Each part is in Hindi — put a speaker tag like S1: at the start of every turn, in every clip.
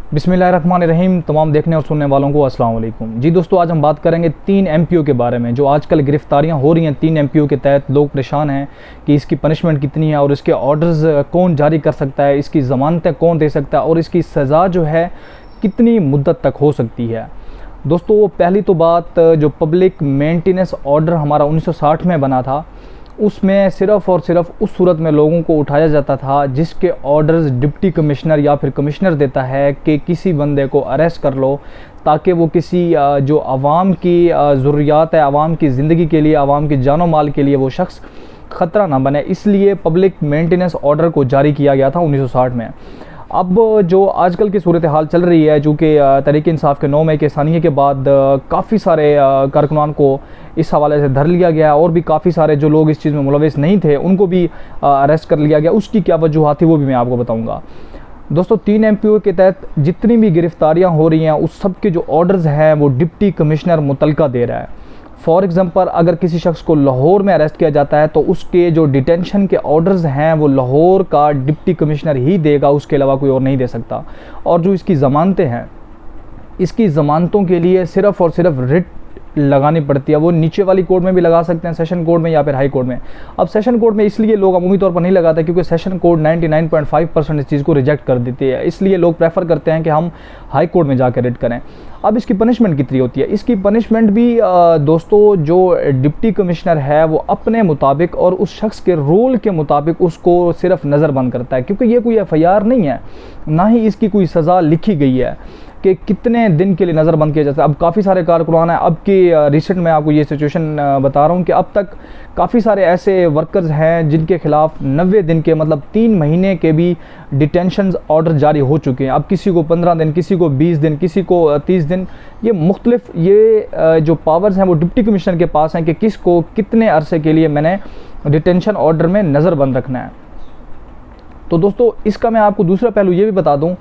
S1: बिस्मिल्लाहिर्रहमानिर्रहीम। तमाम देखने और सुनने वालों को अस्सलाम वालेकुम। जी दोस्तों, आज हम बात करेंगे 3 MPO के बारे में जो आजकल गिरफ्तारियां हो रही हैं। 3 MPO के तहत लोग परेशान हैं कि इसकी पनिशमेंट कितनी है और इसके ऑर्डर्स कौन जारी कर सकता है, इसकी ज़मानतें कौन दे सकता है और इसकी सज़ा जो है कितनी मुद्दत तक हो सकती है। दोस्तों, पहली तो बात, जो पब्लिक मेंटेनेंस ऑर्डर हमारा 1960 में बना था, उसमें सिर्फ़ और सिर्फ उस सूरत में लोगों को उठाया जाता था जिसके ऑर्डर्स डिप्टी कमिश्नर या फिर कमिश्नर देता है कि किसी बंदे को अरेस्ट कर लो, ताकि वो किसी जो आवाम की ज़रूरियात है, आवाम की ज़िंदगी के लिए, आवाम की जानो माल के लिए वो शख्स ख़तरा ना बने। इसलिए पब्लिक मेंटेनेंस ऑर्डर को जारी किया गया था 1960 में। अब जो आजकल की सूरत हाल चल रही है, चूँकि तहरीक इंसाफ के 9 मई के सानिये के बाद काफ़ी सारे कारकुनान को इस हवाले से धर लिया गया और भी काफ़ी सारे जो लोग इस चीज़ में मुलविस नहीं थे उनको भी अरेस्ट कर लिया गया। उसकी क्या वजूहात थी वो भी मैं आपको बताऊंगा। दोस्तों, 3 MPO के तहत जितनी भी गिरफ्तारियां हो रही हैं उस सब के जो ऑर्डर्स हैं वो डिप्टी कमिश्नर मुतलका दे रहा है। फॉर एग्ज़ाम्पल, अगर किसी शख्स को लाहौर में अरेस्ट किया जाता है तो उसके जो डिटेंशन के ऑर्डर्स हैं वो लाहौर का डिप्टी कमिश्नर ही देगा, उसके अलावा कोई और नहीं दे सकता। और जो इसकी ज़मानतें हैं, इसकी ज़मानतों के लिए सिर्फ़ और सिर्फ रिट लगानी पड़ती है। वो नीचे वाली कोर्ट में भी लगा सकते हैं, सेशन कोर्ट में या फिर हाई कोर्ट में। अब सेशन कोर्ट में इसलिए लोग अमूमी तौर पर नहीं लगाते क्योंकि सेशन कोर्ट 99.5% इस चीज़ को रिजेक्ट कर देती है, इसलिए लोग प्रेफर करते हैं कि हम हाई कोर्ट में जाकर रिट करें। अब इसकी पनिशमेंट कितनी होती है? इसकी पनिशमेंट भी दोस्तों, जो डिप्टी कमिश्नर है वो अपने मुताबिक और उस शख्स के रोल के मुताबिक उसको सिर्फ नज़रबंद करता है, क्योंकि ये कोई FIR नहीं है, ना ही इसकी कोई सज़ा लिखी गई है कि कितने दिन के लिए नज़रबंद किया जाता है। अब काफ़ी सारे कारकुनान हैं। अब की रिसेंट में आपको ये सिचुएशन बता रहा हूँ कि अब तक काफ़ी सारे ऐसे वर्कर्स हैं जिनके खिलाफ 90 दिन के, मतलब 3 महीने के भी डिटेंशन ऑर्डर जारी हो चुके हैं। अब किसी को 15 दिन, किसी को 20 दिन, किसी को 30 दिन, ये मुख्तलिफ ये जो पावर्स हैं वो डिप्टी कमिश्नर के पास हैं कि किसको कितने अरसे के लिए मैंने डिटेंशन ऑर्डर में नज़रबंद रखना है। तो दोस्तों, इसका मैं आपको दूसरा पहलू ये भी बता दूँ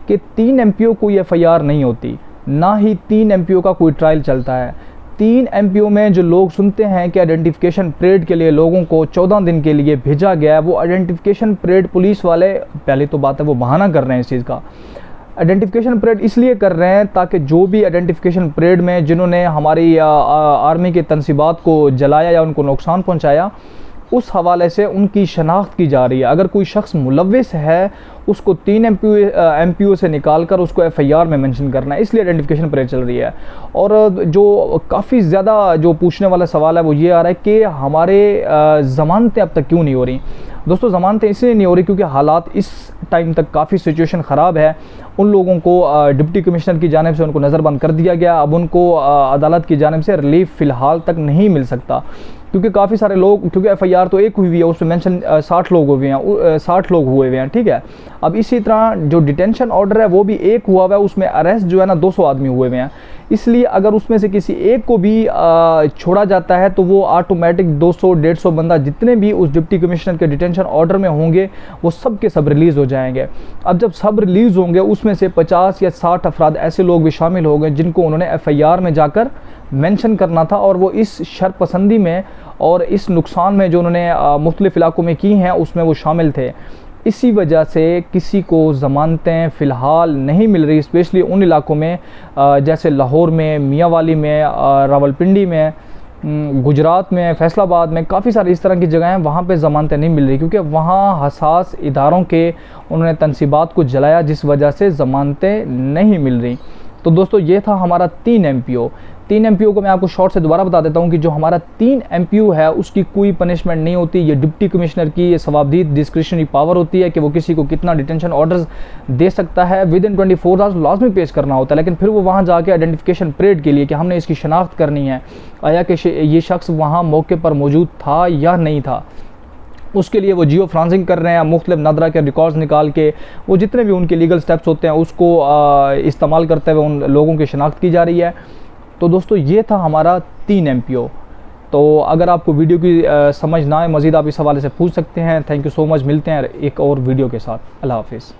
S1: कि 3 MPO कोई FIR नहीं होती, ना ही 3 MPO का कोई ट्रायल चलता है। 3 MPO में जो लोग सुनते हैं कि आइडेंटिफिकेशन परेड के लिए लोगों को 14 दिन के लिए भेजा गया है, वो आइडेंटिफिकेशन परेड पुलिस वाले, पहली तो बात है वो बहाना कर रहे हैं इस चीज़ का। आइडेंटिफिकेशन परेड इसलिए कर रहे हैं ताकि जो भी आइडेंटिफिकेशन परेड में जिन्होंने हमारी आर्मी के तनसीबात को जलाया या उनको नुकसान पहुँचाया, उस हवाले से उनकी शनाख्त की जा रही है। अगर कोई शख्स मुलविस है उसको 3 MPO से निकाल कर उसको FIR में मेंशन करना है, इसलिए आइडेंटिफिकेशन परेड चल रही है। और जो काफ़ी ज़्यादा जो पूछने वाला सवाल है वो ये आ रहा है कि हमारे ज़मानतें अब तक क्यों नहीं हो रही। दोस्तों, ज़मानतें इसलिए नहीं हो रही क्योंकि हालात इस टाइम तक काफ़ी सिचुएशन ख़राब है। उन लोगों को डिप्टी कमिश्नर की जानिब से उनको नज़रबंद कर दिया गया। अब उनको अदालत की जानिब से रिलीफ फ़िलहाल तक नहीं मिल सकता क्योंकि काफ़ी सारे लोग, क्योंकि FIR तो एक हुई है, उसमें मेंशन 60 लोग हुए हैं, 60 लोग हुए हुए हैं, ठीक है। अब इसी तरह जो डिटेंशन ऑर्डर है वो भी एक हुआ हुआ है, उसमें अरेस्ट जो है ना 200 आदमी हुए हुए हैं। इसलिए अगर उसमें से किसी एक को भी छोड़ा जाता है तो वो ऑटोमेटिक 200-150 बंदा जितने भी उस डिप्टी कमिश्नर के डिटेंशन ऑर्डर में होंगे वो सब के सब रिलीज़ हो जाएंगे। अब जब सब रिलीज़ होंगे उसमें से 50 या 60 अफराद ऐसे लोग भी शामिल हो गए जिनको उन्होंने FIR में जाकर मेंशन करना था, और वो इस शरपसंदी में और इस नुकसान में जो उन्होंने मुख्तलिफ इलाकों में की हैं उसमें वो शामिल थे। इसी वजह से किसी को ज़मानतें फ़िलहाल नहीं मिल रही, स्पेशली उन इलाकों में जैसे लाहौर में, मियांवाली में, रावलपिंडी में, गुजरात में, फैसलाबाद में, काफ़ी सारी इस तरह की जगह हैं वहाँ पे ज़मानतें नहीं मिल रही क्योंकि वहाँ हसास इदारों के उन्होंने तनसीबात को जलाया जिस वजह से ज़मानतें नहीं मिल रही। तो दोस्तों, ये था हमारा 3 MPO। 3 MPO को मैं आपको शॉर्ट से दोबारा बता देता हूँ कि जो हमारा 3 MPO है उसकी कोई पनिशमेंट नहीं होती। ये डिप्टी कमिश्नर की ये सवाबदीद डिस्क्रिशनरी पावर होती है कि वो किसी को कितना डिटेंशन ऑर्डर्स दे सकता है। विदिन 24 आवर्स लाजमी पेश करना होता है, लेकिन फिर वो वहाँ जाके आइडेंटिफिकेशन परेड के लिए कि हमने इसकी शनाख्त करनी है, आया कि ये शख्स वहाँ मौके पर मौजूद था या नहीं था, उसके लिए वो जियो फ्रांसिंग कर रहे हैं। मुख्तलिफ नादरा के रिकॉर्ड्स निकाल के वो जितने भी उनके लीगल स्टेप्स होते हैं उसको इस्तेमाल करते हुए उन लोगों की शनाख्त की जा रही है। तो दोस्तों, ये था हमारा 3 MPO। तो अगर आपको वीडियो की समझ ना आए, मज़ीद आप इस हवाले से पूछ सकते हैं। Thank you so much. मिलते हैं एक और वीडियो के साथ। अल्लाह हाफिज़।